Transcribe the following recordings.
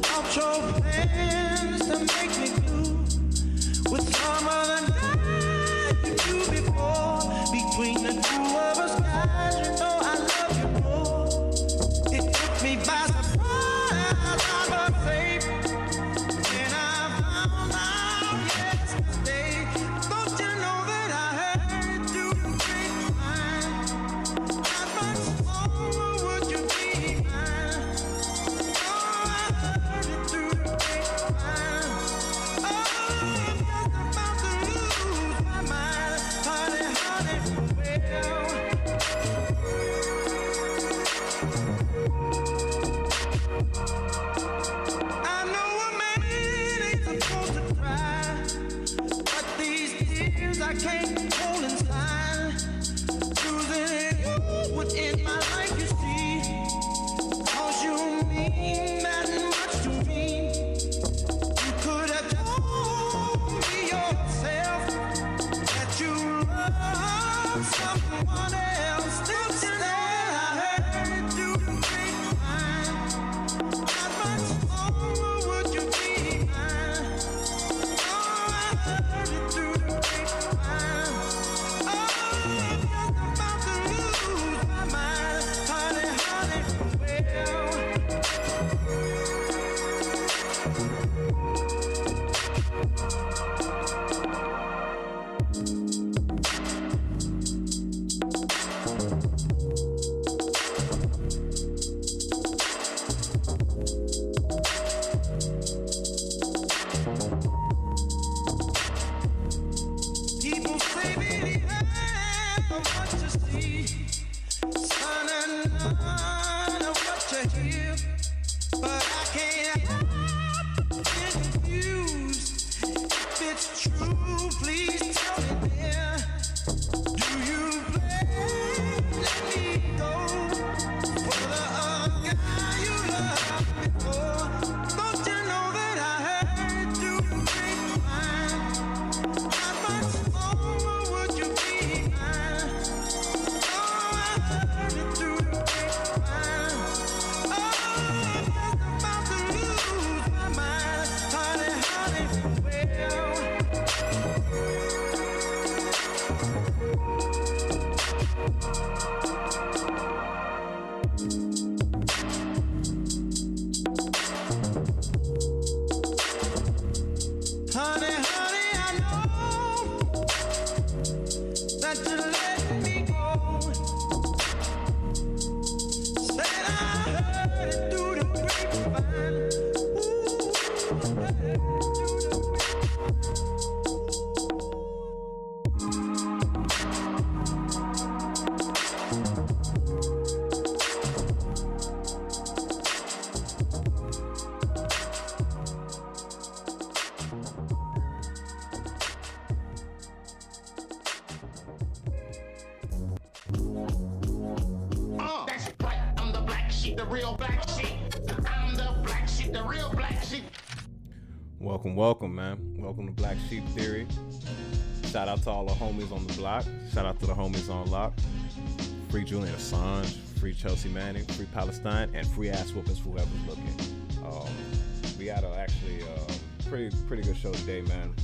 Outro plans to make me blue with some other guy you knew before. Between the two of us, guys, you know I love you more. It took me by surprise, I was safe. And I found out yesterday. Don't you know that I heard it through the grapevine? How much longer would you be mine? Oh, I heard it through the grapevine. Oh, I'm just about to lose my mind. Honey, honey, well. I know a man ain't supposed to cry, but these tears I can't hold inside. Losing you within my life, you see, 'cause you mean that much to me. You could have told me yourself that you love someone else. Still, I heard it through the grapevine. How much longer would you be mine? Oh, I heard it through the grapevine. Oh, I'm just about to lose my mind. Honey, honey, well. People say that he has so much to see, son, and none of what you hear. But I can't help but get confused. If it's true, please tell me, dear. Do you let me go for the other guy you loved before? Don't you know that I heard through the grapevine? How much longer would you be mine? Oh, I heard it through the grapevine. Oh, I'm just about to lose my mind. Honey, honey, well. Honey, honey, I know that you let me go. Said I heard it through the grapevine. Ooh, I heard it through the That's right, I'm the black sheep, the real black sheep. I'm the black sheep, the real black sheep. Welcome, man. Welcome to Black Sheep Theory. Shout out to all the homies on the block. Shout out to the homies on lock. Free Julian Assange, free Chelsea Manning, free Palestine, and free ass whoopers for whoever's looking. We had actually pretty good show today, man.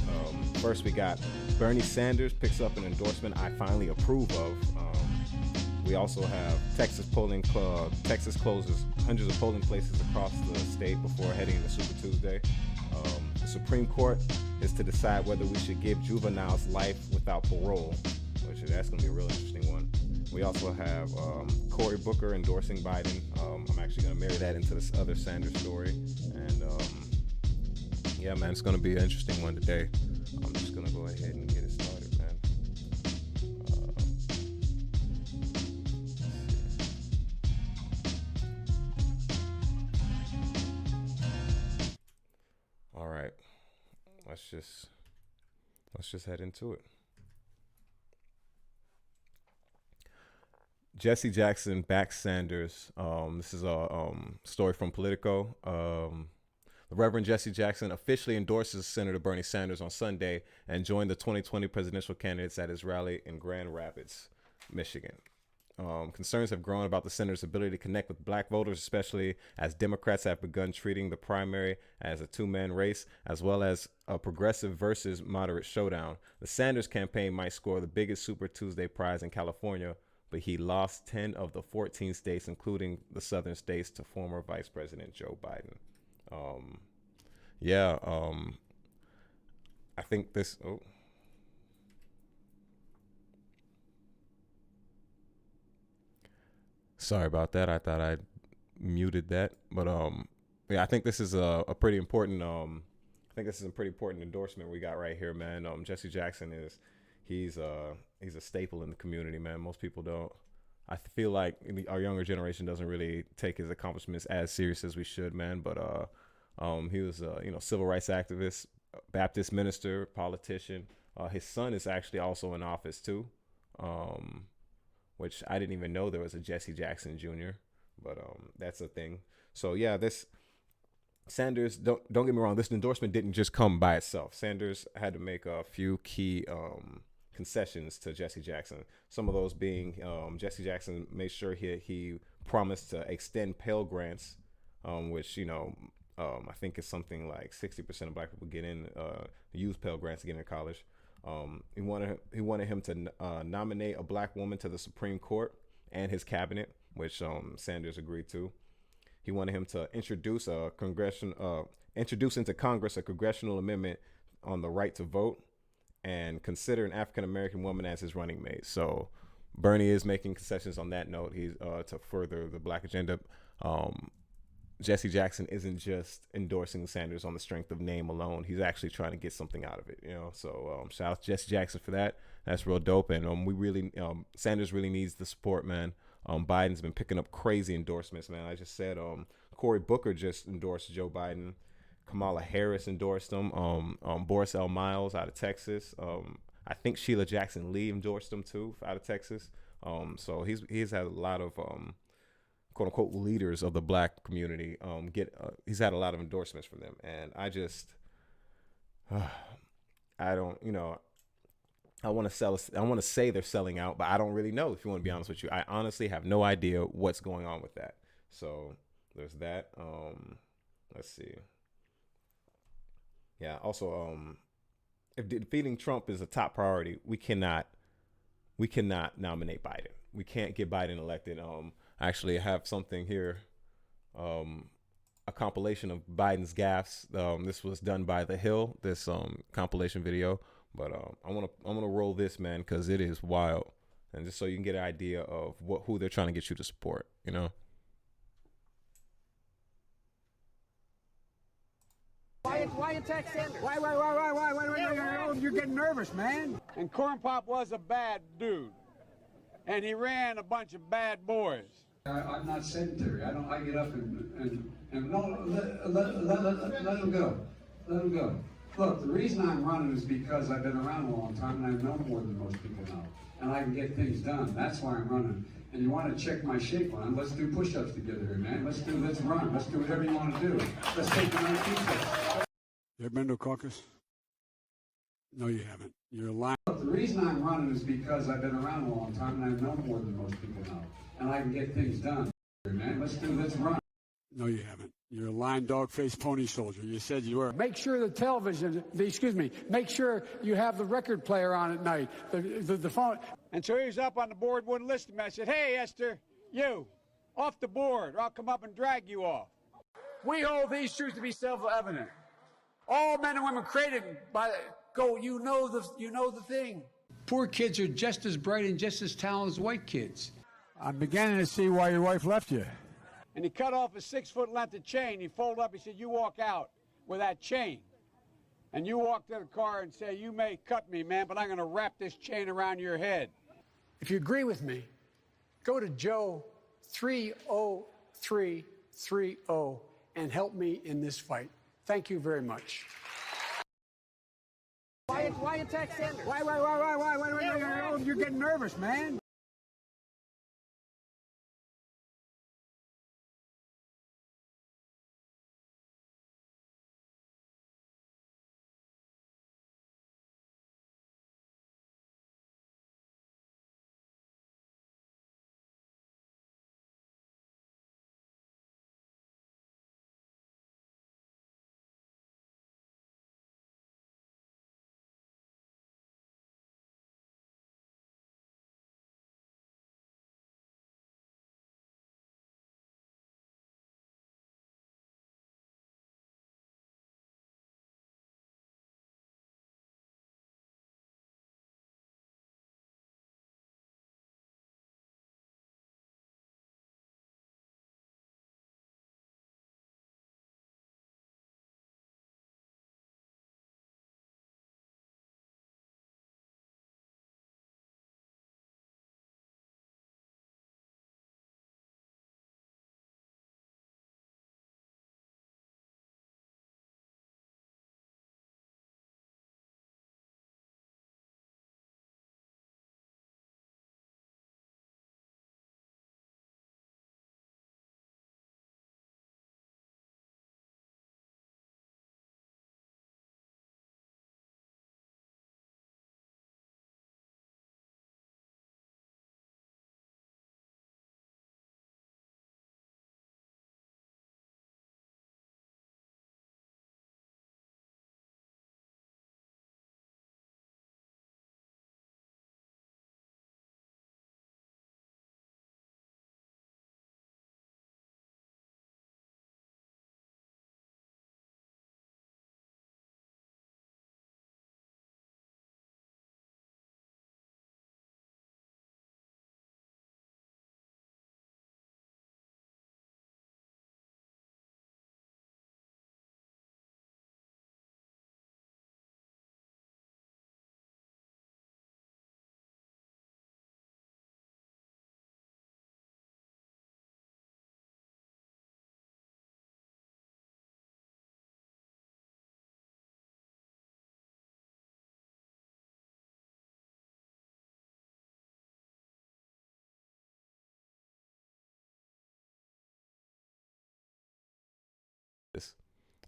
First, we got Bernie Sanders picks up an endorsement I finally approve of. We also have Texas closes hundreds of polling places across the state before heading to Super Tuesday. The Supreme Court is to decide whether we should give juveniles life without parole, that's going to be a real interesting one. We also have Cory Booker endorsing Biden. I'm actually going to marry that into this other Sanders story. And yeah, man, it's going to be an interesting one today. I'm just going to go ahead and get it started, man. All right, let's just head into it. JesseJackson backs Sanders. This is a story from Politico. The Reverend JesseJackson officially endorses Senator Bernie Sanders on Sunday and joined the 2020 presidential candidates at his rally in Grand Rapids, Michigan. Concerns have grown about the senator's ability to connect with black voters, especially as Democrats have begun treating the primary as a two-man race, as well as a progressive versus moderate showdown. The Sanders campaign might score the biggest Super Tuesday prize in California, but he lost 10 of the 14 states, including the southern states, to former Vice President Joe Biden. I think this. Oh. Sorry about that. I thought I muted that, but yeah, I think this is a pretty important. I think this is a pretty important endorsement we got right here, man. Jesse Jackson he's a staple in the community, man. Most people don't. I feel like our younger generation doesn't really take his accomplishments as serious as we should, man. But he was civil rights activist, Baptist minister, politician. His son is actually also in office too. Which I didn't even know there was a Jesse Jackson Jr., but that's a thing. So yeah, this Sanders, don't get me wrong, this endorsement didn't just come by itself. Sanders had to make a few key concessions to Jesse Jackson. Some of those being Jesse Jackson made sure he promised to extend Pell Grants, which I think is something like 60% of black people get in use Pell Grants to get into college. He wanted him to nominate a black woman to the Supreme Court and his cabinet, which Sanders agreed to. He wanted him to introduce into Congress a congressional amendment on the right to vote and consider an African American woman as his running mate. So Bernie is making concessions on that note. He's to further the black agenda. Jesse Jackson isn't just endorsing Sanders on the strength of name alone. He's actually trying to get something out of it, So shout out to Jesse Jackson for that. That's real dope. And we really, Sanders really needs the support, man. Biden's been picking up crazy endorsements, man. I just said Cory Booker just endorsed Joe Biden. Kamala Harris endorsed him. Boris L. Miles out of Texas. I think Sheila Jackson Lee endorsed him too out of Texas. So he's had a lot of quote unquote leaders of the black community he's had a lot of endorsements from them, and I just I don't I want to say they're selling out, but I don't really know, if you want to be honest with you. I honestly have no idea what's going on with that. So there's that. Let's see. Yeah, also if defeating Trump is a top priority, we cannot nominate Biden. We can't get Biden elected. Actually, I have something here, a compilation of Biden's gaffes. This was done by The Hill, this compilation video. But I'm gonna roll this, man, because it is wild, and just so you can get an idea of who they're trying to get you to support. Why attack Sanders? Why? You're getting nervous, man. And Corn Pop was a bad dude, and he ran a bunch of bad boys. I'm not sedentary. I get up and no, let him go. Let him go. Look, the reason I'm running is because I've been around a long time and I know more than most people know. And I can get things done. That's why I'm running. And you want to check my shape on, let's do push-ups together here, man. Let's run. Let's do whatever you want to do. Let's take the 19 steps. You ever been to a caucus? No, you haven't. You're lying. Look, the reason I'm running is because I've been around a long time and I know more than most people know. And I can get things done here, man. Let's run. No, you haven't. You're a lying dog-faced pony soldier. You said you were. Make sure make sure you have the record player on at night, the phone. And so he was up on the board, wouldn't listen to me. I said, hey, Esther, you, off the board, or I'll come up and drag you off. We hold these truths to be self-evident. All men and women created by you know the thing. Poor kids are just as bright and just as talented as white kids. I'm beginning to see why your wife left you. And he cut off a 6-foot length of chain. He folded up. He said, you walk out with that chain. And you walk to the car and say, you may cut me, man, but I'm going to wrap this chain around your head. If you agree with me, go to Joe 30330 and help me in this fight. Thank you very much. Why attack Sanders? Why? You're getting nervous, man.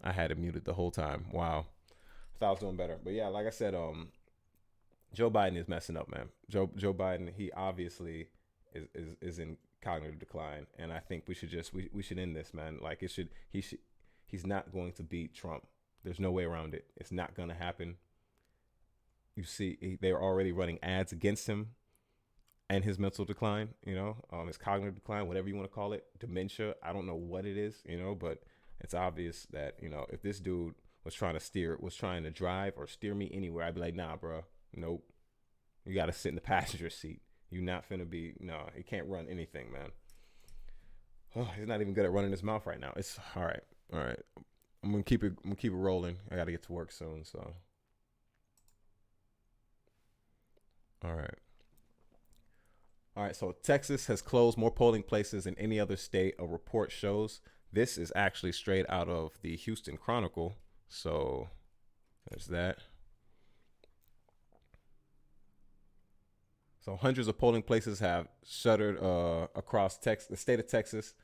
I had it muted the whole time. Wow. I thought I was doing better. But yeah, like I said, Joe Biden is messing up, man. Joe Biden, he obviously is in cognitive decline, and I think we should end this, man. Like he's not going to beat Trump. There's no way around it. It's not going to happen. You see, they're already running ads against him and his mental decline, his cognitive decline, whatever you want to call it, dementia. I don't know what it is, but it's obvious that, if this dude was trying to drive or steer me anywhere, I'd be like, nah, bro, nope. You got to sit in the passenger seat. You're not finna be, no, he can't run anything, man. Oh, he's not even good at running his mouth right now. It's all right. I'm gonna keep it rolling. I got to get to work soon, so. All right, so Texas has closed more polling places than any other state, a report shows. This is actually straight out of the Houston Chronicle. So there's that. So hundreds of polling places have shuttered across the state of Texas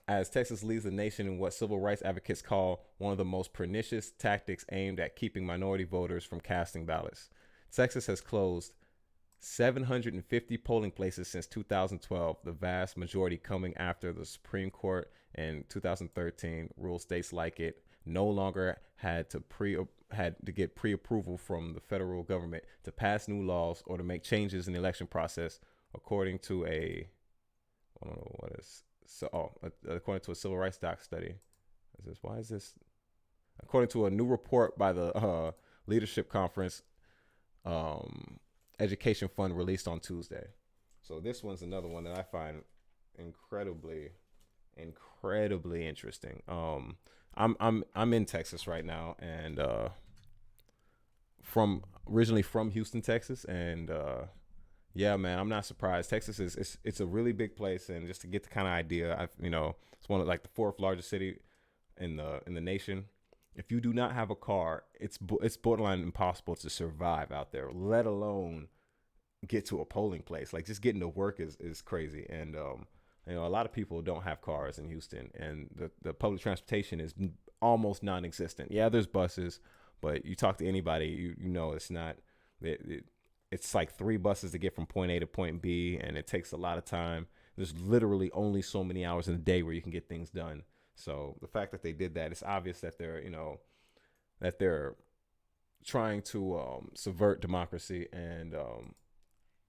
as Texas leads the nation in what civil rights advocates call one of the most pernicious tactics aimed at keeping minority voters from casting ballots. Texas has closed 750 polling places since 2012, the vast majority coming after the Supreme Court in 2013 ruled states like it no longer had to get pre-approval from the federal government to pass new laws or to make changes in the election process, according to according to a civil rights doc study. According to a new report by the Leadership Conference Education Fund released on Tuesday. So this one's another one that I find incredibly interesting. I'm in Texas right now, and originally from Houston, Texas, and yeah, man, I'm not surprised. Texas it's a really big place, and just to get the kind of idea, it's one of like the fourth largest city in the nation. If you do not have a car, it's borderline impossible to survive out there, let alone get to a polling place. Like just getting to work is crazy. And, a lot of people don't have cars in Houston, and the public transportation is almost non-existent. Yeah, there's buses, but you talk to anybody, it's not, it's like 3 buses to get from point A to point B, and it takes a lot of time. There's literally only so many hours in a day where you can get things done. So the fact that they did that, it's obvious that they're trying to subvert democracy. And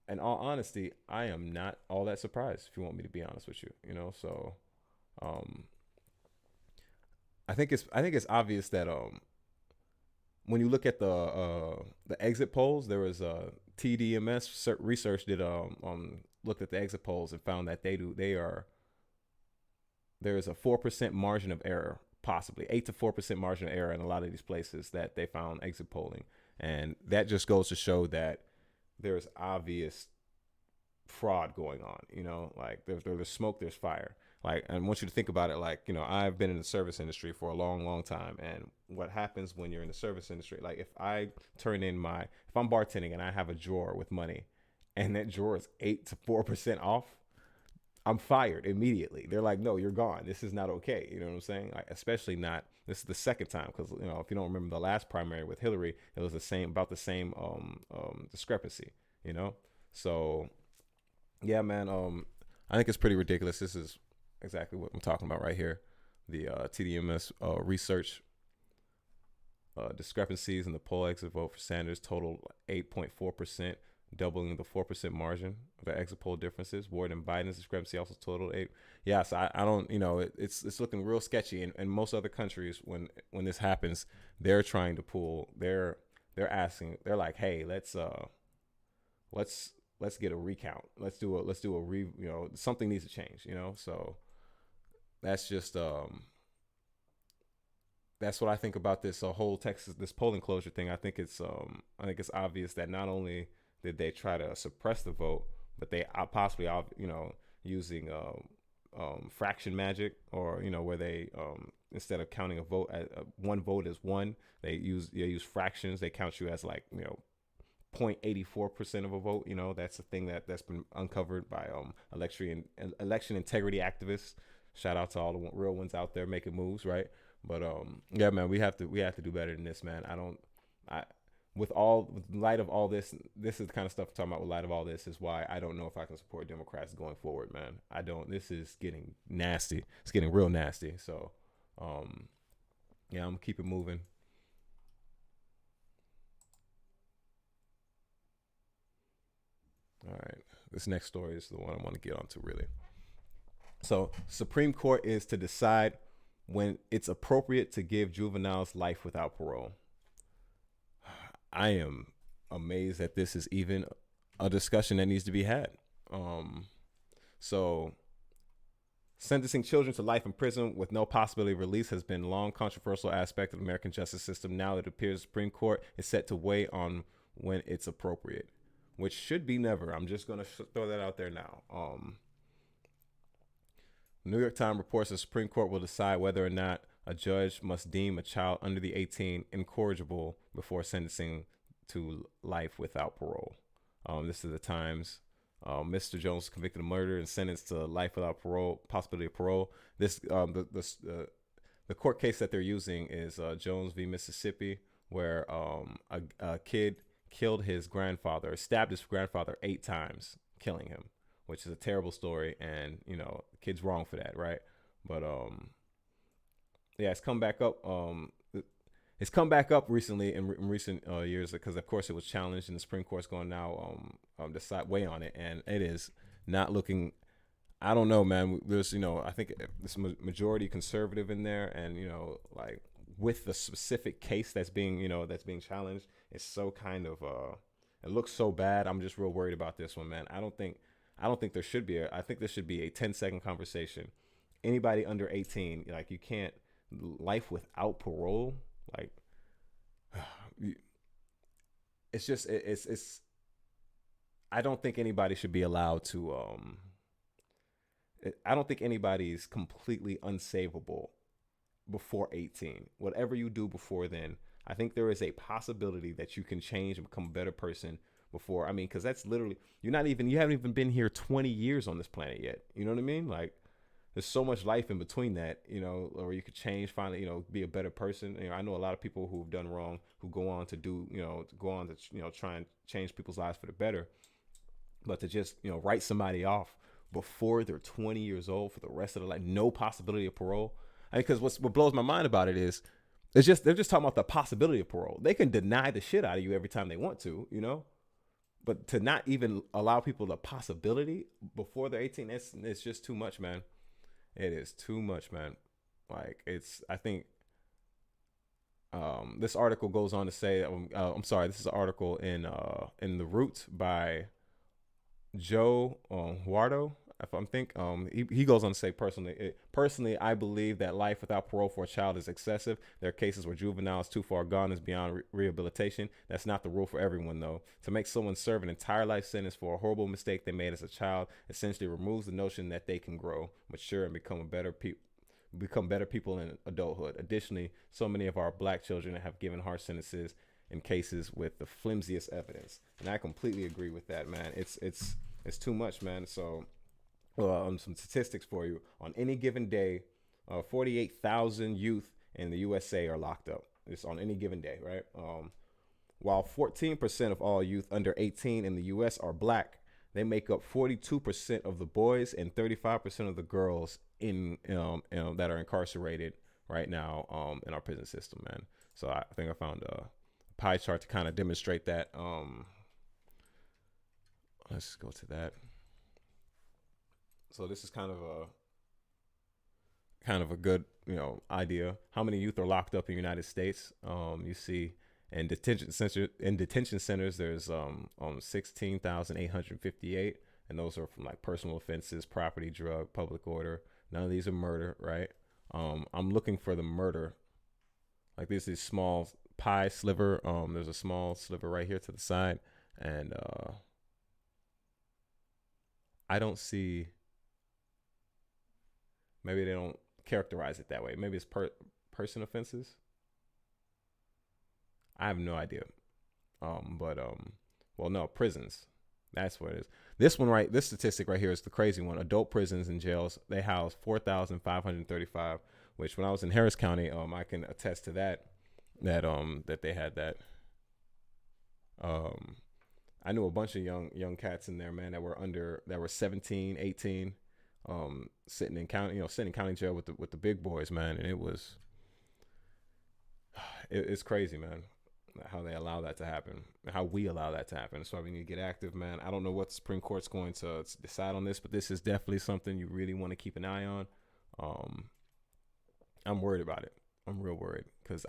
in all honesty, I am not all that surprised, if you want me to be honest with you. So I think it's obvious that when you look at the exit polls, there was TDMS research did looked at the exit polls and found that there is a 4% margin of error, possibly 8 to 4% margin of error in a lot of these places that they found exit polling. And that just goes to show that there's obvious fraud going on, like there's smoke, there's fire. Like, I want you to think about it. Like, I've been in the service industry for a long, long time. And what happens when you're in the service industry, like if I'm bartending and I have a drawer with money and that drawer is 8 to 4% off, I'm fired immediately. They're like, no, you're gone. This is not okay. You know what I'm saying? Like, especially not, this is the second time. Cause if you don't remember the last primary with Hillary, it was about the same discrepancy, So yeah, man. I think it's pretty ridiculous. This is exactly what I'm talking about right here. The TDMS research discrepancies in the poll exit vote for Sanders totaled 8.4%. Doubling the 4% margin of the exit poll differences. Ward and Biden's discrepancy also totaled 8. Yeah, so I don't, it's looking real sketchy. And most other countries, when this happens, they're trying to pull. They're asking. They're like, hey, let's get a recount. Let's do a something needs to change. So that's just that's what I think about this whole Texas, this polling closure thing. I think it's obvious that not only did they try to suppress the vote, but they possibly, using fraction magic, or where they instead of counting a vote as one vote as one, they use fractions. They count you as like 0.84% of a vote. That's a thing that's been uncovered by election integrity activists. Shout out to all the real ones out there making moves, right? But yeah, man, we have to do better than this, man. With light of all this, this is the kind of stuff I'm talking about. With light of all this, is why I don't know if I can support Democrats going forward, man. I don't. This is getting nasty. It's getting real nasty. So, yeah, I'm gonna keep it moving. All right, this next story is the one I want to get onto, really. So, Supreme Court is to decide when it's appropriate to give juveniles life without parole. I am amazed that this is even a discussion that needs to be had. So, sentencing children to life in prison with no possibility of release has been a long controversial aspect of the American justice system. Now it appears the Supreme Court is set to weigh on when it's appropriate, which should be never. I'm just going to throw that out there now. New York Times reports the Supreme Court will decide whether or not a judge must deem a child under the 18 incorrigible before sentencing to life without parole. This is the Times. Mr. Jones convicted of murder and sentenced to life without parole, possibility of parole. This the court case that they're using is Jones v. Mississippi, where a kid killed his grandfather, stabbed his grandfather 8 times, killing him, which is a terrible story, and the kid's wrong for that, right? But yeah, it's come back up. It's come back up recently in recent years, because of course it was challenged, and the Supreme Court's going now decide weigh on it, and it is not looking. I don't know, man. There's I think this majority conservative in there, and like with the specific case that's being challenged, it's so kind of it looks so bad. I'm just real worried about this one, man. I don't think there should be I think this should be a 10-second conversation. Anybody under 18, like, you can't life without parole. Like, it's just it's I don't think anybody should be allowed to I don't think anybody's completely unsavable before 18. Whatever you do before then, I think there is a possibility that you can change and become a better person before. I mean, because that's literally, you haven't even been here 20 years on this planet yet. You know what I mean? Like, there's so much life in between that, or you could change, finally, be a better person. I know a lot of people who've done wrong, who go on to do, try and change people's lives for the better. But to just, write somebody off before they're 20 years old for the rest of their life, no possibility of parole. I mean, because what blows my mind about it is, they're just talking about the possibility of parole. They can deny the shit out of you every time they want to, but to not even allow people the possibility before they're 18, it's just too much, man. It is too much, man. Like, I think this article goes on to say, I'm sorry, this is an article in The Root by Joe Huardo. If I'm he goes on to say, personally, I believe that life without parole for a child is excessive. There are cases where juveniles too far gone is beyond rehabilitation. That's not the rule for everyone, though. To make someone serve an entire life sentence for a horrible mistake they made as a child essentially removes the notion that they can grow, mature, and become better people in adulthood. Additionally, so many of our black children have given harsh sentences in cases with the flimsiest evidence, and I completely agree with that, man. It's too much, man. So. Some statistics for you. On any given day, 48,000 youth in the USA are locked up. It's on any given day, right? While 14% of all youth under 18 in the US are black, they make up 42% of the boys and 35% of the girls that are incarcerated right now in our prison system, man. So I think I found a pie chart to kind of demonstrate that. Let's go to that. So this is kind of a good, idea. How many youth are locked up in the United States? You see in detention centers, there's 16,858, and those are from like personal offenses, property, drug, public order. None of these are murder, right? I'm looking for the murder. Like, this is small pie sliver. There's a small sliver right here to the side, and I don't see. Maybe they don't characterize it that way. Maybe it's person offenses. I have no idea. No, prisons. That's what it is. This statistic right here is the crazy one. Adult prisons and jails, they house 4,535, which when I was in Harris County, I can attest to that they had that. I knew a bunch of young cats in there, man, that were 17, 18, sitting in county jail with the big boys, man, and it's crazy, man, how they allow that to happen, how we allow that to happen. That's why we need to get active, man. I don't know what the Supreme Court's going to decide on this, but this is definitely something you really want to keep an eye on. I'm worried about it. I'm real worried because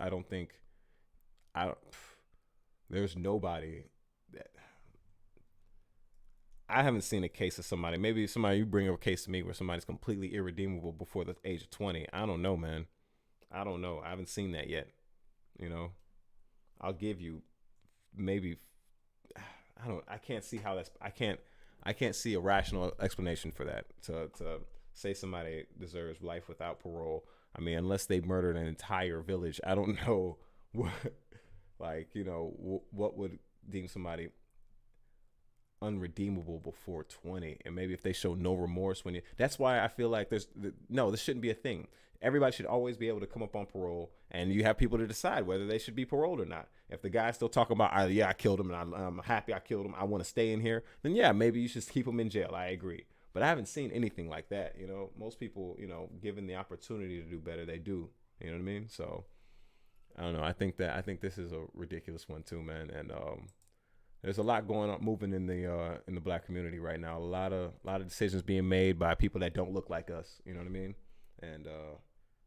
there's nobody that I haven't seen a case of somebody. Maybe you bring up a case to me where somebody's completely irredeemable before the age of 20. I don't know, man. I don't know. I haven't seen that yet. I'll give you maybe. I can't see how I can't see a rational explanation for that. To say somebody deserves life without parole. I mean, unless they murdered an entire village, I don't know what. What would deem somebody unredeemable before 20? And maybe if they show no remorse that's why I feel like this shouldn't be a thing. Everybody should always be able to come up on parole, and you have people to decide whether they should be paroled or not. If the guy's still talking about, I killed him and I'm happy I killed him, I want to stay in here, then yeah, maybe you should keep him in jail. I agree. But I haven't seen anything like that. Most people, given the opportunity to do better, they do. You know what I mean? So I don't know. I think this is a ridiculous one too, man. And there's a lot going on, moving in the black community right now. A lot of decisions being made by people that don't look like us. You know what I mean? And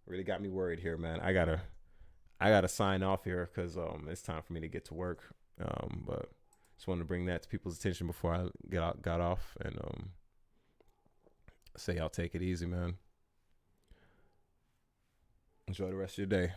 really got me worried here, man. I gotta sign off here because it's time for me to get to work. But just wanted to bring that to people's attention before I got off and say y'all take it easy, man. Enjoy the rest of your day.